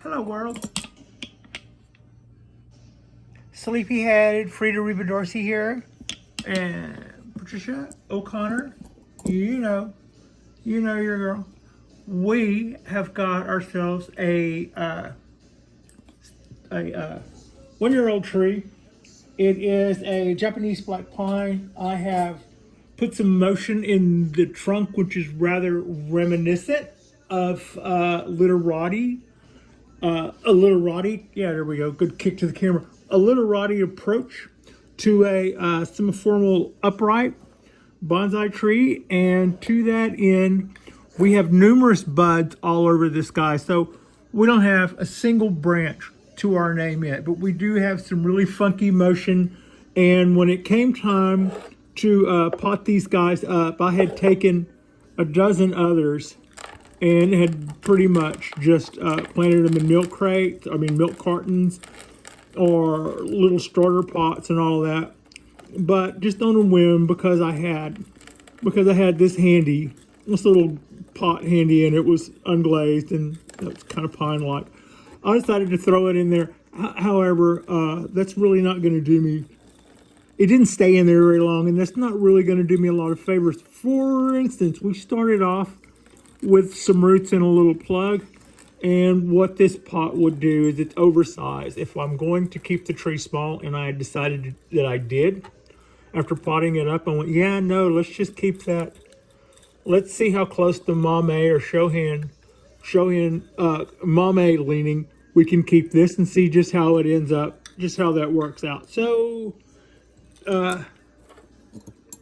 Hello, world. Sleepyhead Frida Reba Dorsey here, and Patricia O'Connor. You know your girl. We have got ourselves a 1-year-old tree. It is a Japanese black pine. I have put some motion in the trunk, which is rather reminiscent of literati. A literati, yeah, there we go. Good kick to the camera. A literati approach to a semiformal upright bonsai tree, and to that end, we have numerous buds all over this guy. So we don't have a single branch to our name yet, but we do have some really funky motion. And when it came time to pot these guys up, I had taken a dozen others and had pretty much just planted them in milk cartons or little starter pots and all of that. But just on a whim, because I had this little pot handy, and it was unglazed and it was kind of pine-like, I decided to throw it in there. However, that's really not going to do me. It didn't stay in there very long, and that's not really going to do me a lot of favors. For instance, we started off with some roots in a little plug, and what this pot would do is it's oversized. If I'm going to keep the tree small, and I decided that I did, after potting it up, I went, yeah, no, let's just keep that. Let's see how close to Mame or Shohin Mame leaning we can keep this, and see just how it ends up, just how that works out. So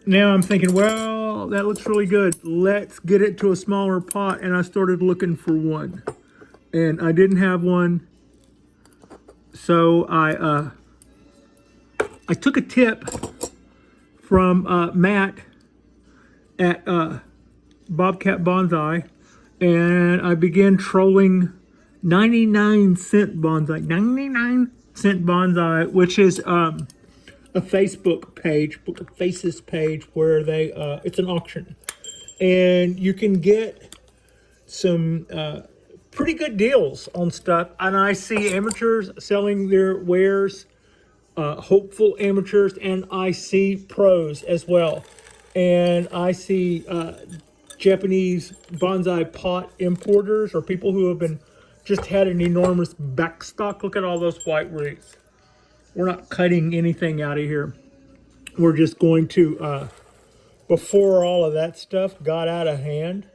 now I'm thinking, well, that looks really good. Let's get it to a smaller pot. And I started looking for one, and I didn't have one. So I took a tip from Matt at Bobcat Bonsai, and I began trolling 99-cent bonsai. 99-cent bonsai, which is a Facebook page, a Faces page, where they it's an auction, and you can get some pretty good deals on stuff. And I see amateurs selling their wares, hopeful amateurs, and I see pros as well. And I see Japanese bonsai pot importers, or people who have just had an enormous backstock. Look at all those white roots. We're not cutting anything out of here. We're just going to, before all of that stuff got out of hand,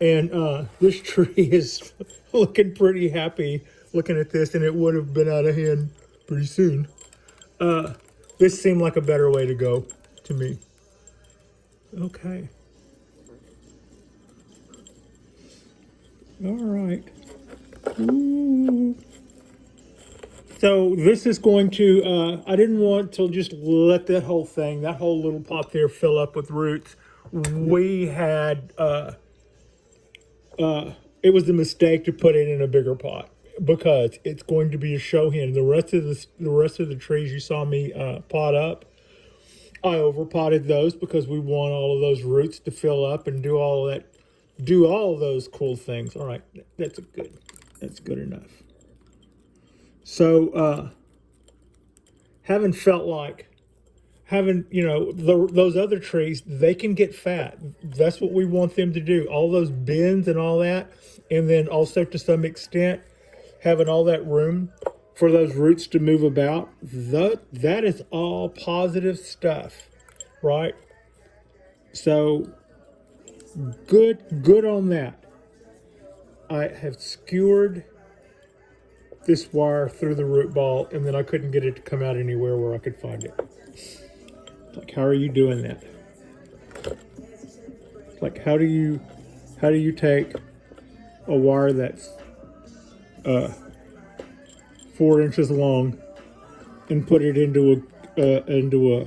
and this tree is looking pretty happy looking at this, and it would have been out of hand pretty soon. This seemed like a better way to go to me. Okay. All right. Ooh. So this is going to, I didn't want to just let that whole little pot there fill up with roots. We had, it was a mistake to put it in a bigger pot, because it's going to be a Shohin. The rest of the trees you saw me pot up, I overpotted those because we want all of those roots to fill up and do all of those cool things. All right, that's good enough. So, those other trees, they can get fat. That's what we want them to do. All those bends and all that, and then also to some extent, having all that room for those roots to move about. That is all positive stuff, right? So, good on that. I have skewered this wire through the root ball, and then I couldn't get it to come out anywhere where I could find it. Like, how are you doing that? Like, how do you take a wire that's 4 inches long and put it into a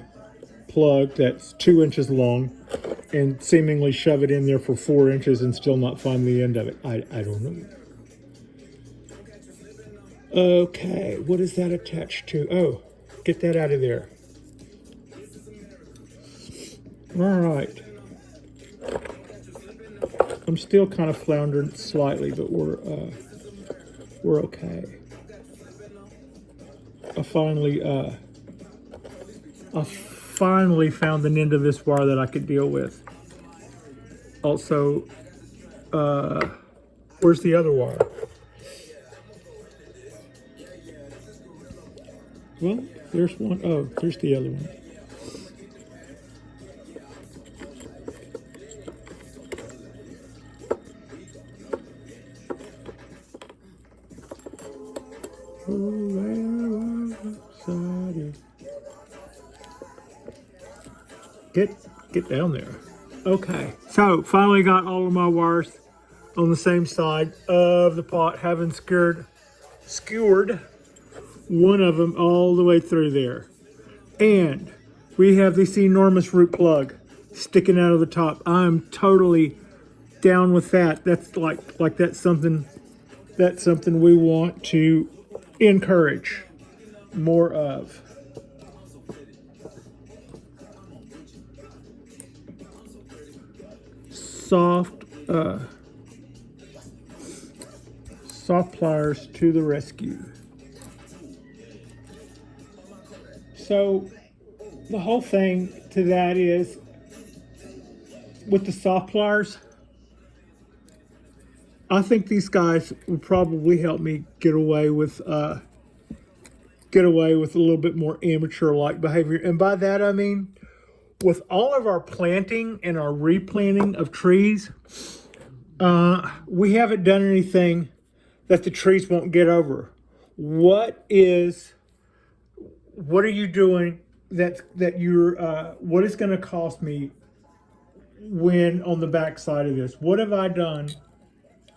plug that's 2 inches long, and seemingly shove it in there for 4 inches and still not find the end of it? I don't know. Okay, what is that attached to? Oh, get that out of there. All right. I'm still kind of floundering slightly, but we're we're okay. I finally found an end of this wire that I could deal with. Also, where's the other wire? Well, there's one. Oh, there's the other one. Get down there. Okay, so finally got all of my wires on the same side of the pot, having skewered one of them all the way through there. And we have this enormous root plug sticking out of the top. I'm totally down with that. That's like that's something we want to encourage more of. Soft pliers to the rescue. So the whole thing to that is with the soft pliers, I think these guys will probably help me get away with a little bit more amateur-like behavior. And by that I mean, with all of our planting and our replanting of trees, we haven't done anything that the trees won't get over. What are you doing what is going to cost me when on the back side of this? What have I done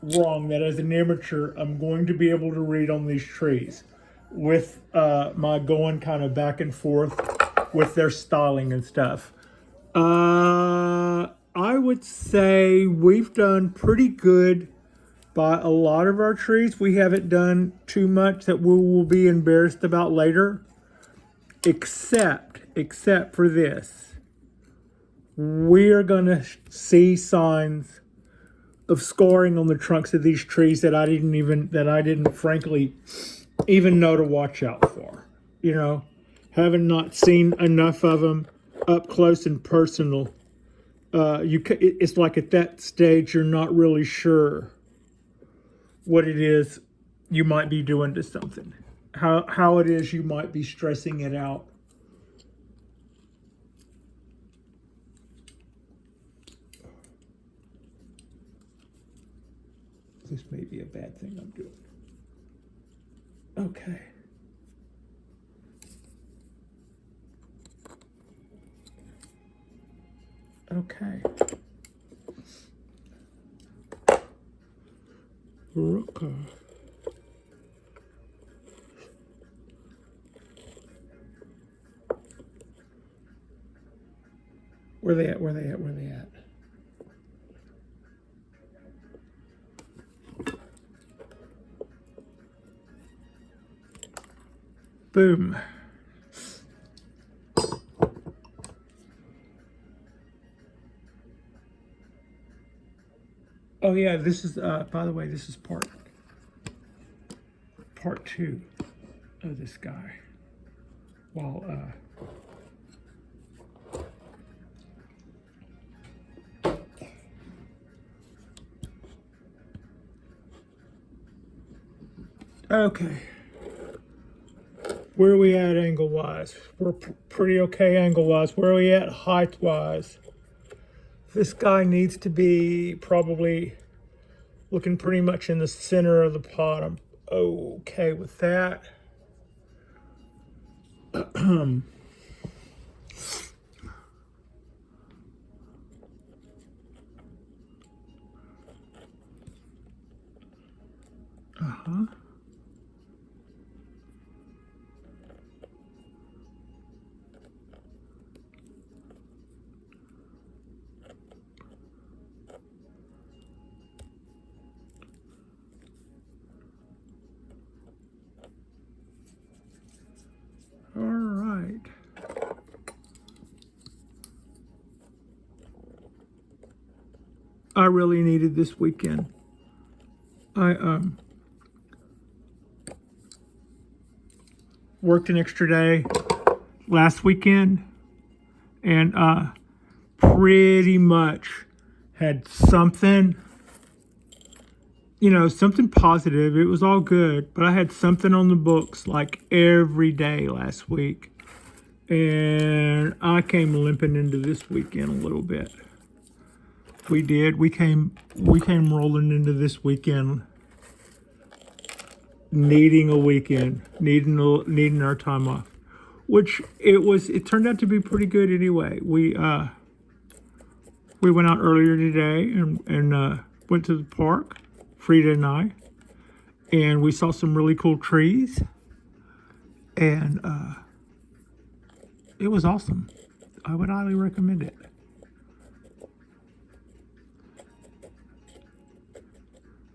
wrong that as an amateur I'm going to be able to read on these trees with my going kind of back and forth with their styling and stuff? I would say we've done pretty good by a lot of our trees. We haven't done too much that we will be embarrassed about later, except for this. We're gonna see signs of scoring on the trunks of these trees that I didn't frankly even know to watch out for. You know, having not seen enough of them up close and personal. It's like at that stage you're not really sure what it is you might be doing to something, how it is you might be stressing it out. This may be a bad thing I'm doing. Okay. Okay. Rooker. Where they at? Boom. Oh yeah, this is, by the way, this is part 2 of this guy. While, okay. Where are we at angle-wise? We're pretty okay angle-wise. Where are we at height-wise? This guy needs to be probably looking pretty much in the center of the pot. I'm okay with that. Uh-huh. All right. I really needed this weekend. worked an extra day last weekend, and pretty much had something, something positive. It was all good, but I had something on the books like every day last week. And I came limping into this weekend a little bit. We did. We came rolling into this weekend needing a weekend, needing our time off, which it turned out to be pretty good anyway. We went out earlier today and went to the park, Frida and I, and we saw some really cool trees, and it was awesome. I would highly recommend it.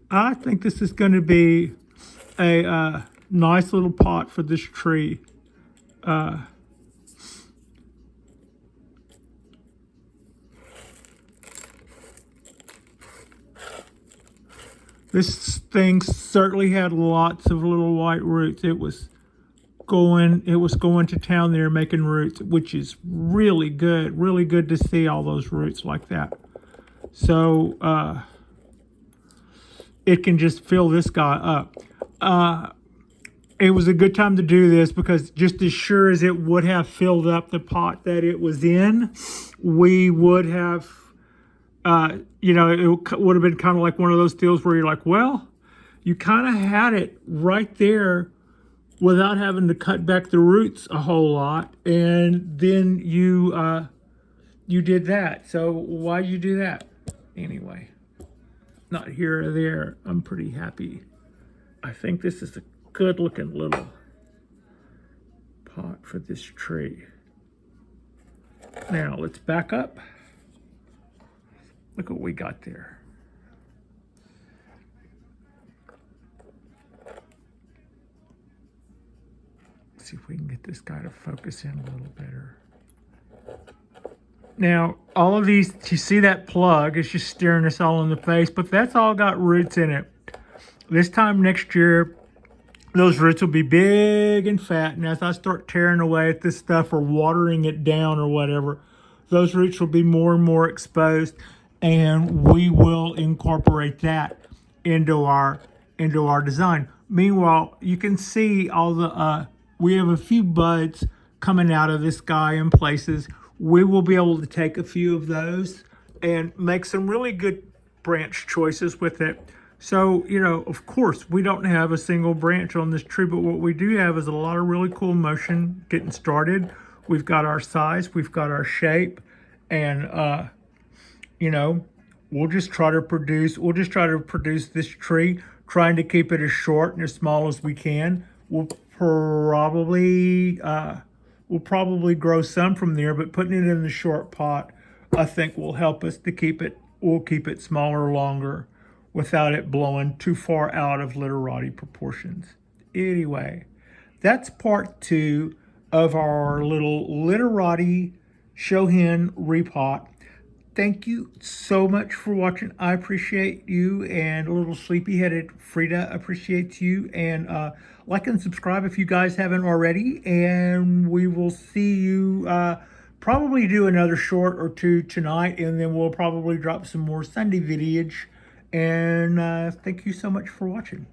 I think this is going to be a nice little pot for this tree. This thing certainly had lots of little white roots. It was going to town there making roots, which is really good to see all those roots like that. So it can just fill this guy up. It was a good time to do this because just as sure as it would have filled up the pot that it was in, we would have, it would have been kind of like one of those deals where you're like, well, you kind of had it right there without having to cut back the roots a whole lot, and then you did that. So why'd you do that? Anyway, not here or there. I'm pretty happy. I think this is a good looking little pot for this tree. Now let's back up. Look what we got there. Let's see if we can get this guy to focus in a little better. Now, all of these, you see that plug, it's just staring us all in the face, but that's all got roots in it. This time next year, those roots will be big and fat, and as I start tearing away at this stuff or watering it down or whatever, those roots will be more and more exposed, and we will incorporate that into our design. Meanwhile, you can see all the, we have a few buds coming out of this guy in places. We will be able to take a few of those and make some really good branch choices with it. So, of course, we don't have a single branch on this tree, but what we do have is a lot of really cool motion getting started. We've got our size, we've got our shape, and, we'll just try to produce this tree, trying to keep it as short and as small as we can. We'll probably grow some from there, but putting it in the short pot, I think will help us to keep it smaller longer without it blowing too far out of literati proportions. Anyway, that's part 2 of our little literati Shohin repot. Thank you so much for watching. I appreciate you, and a little sleepy-headed Frida appreciates you. And like and subscribe if you guys haven't already. And we will see you, probably do another short or two tonight, and then we'll probably drop some more Sunday videos. And thank you so much for watching.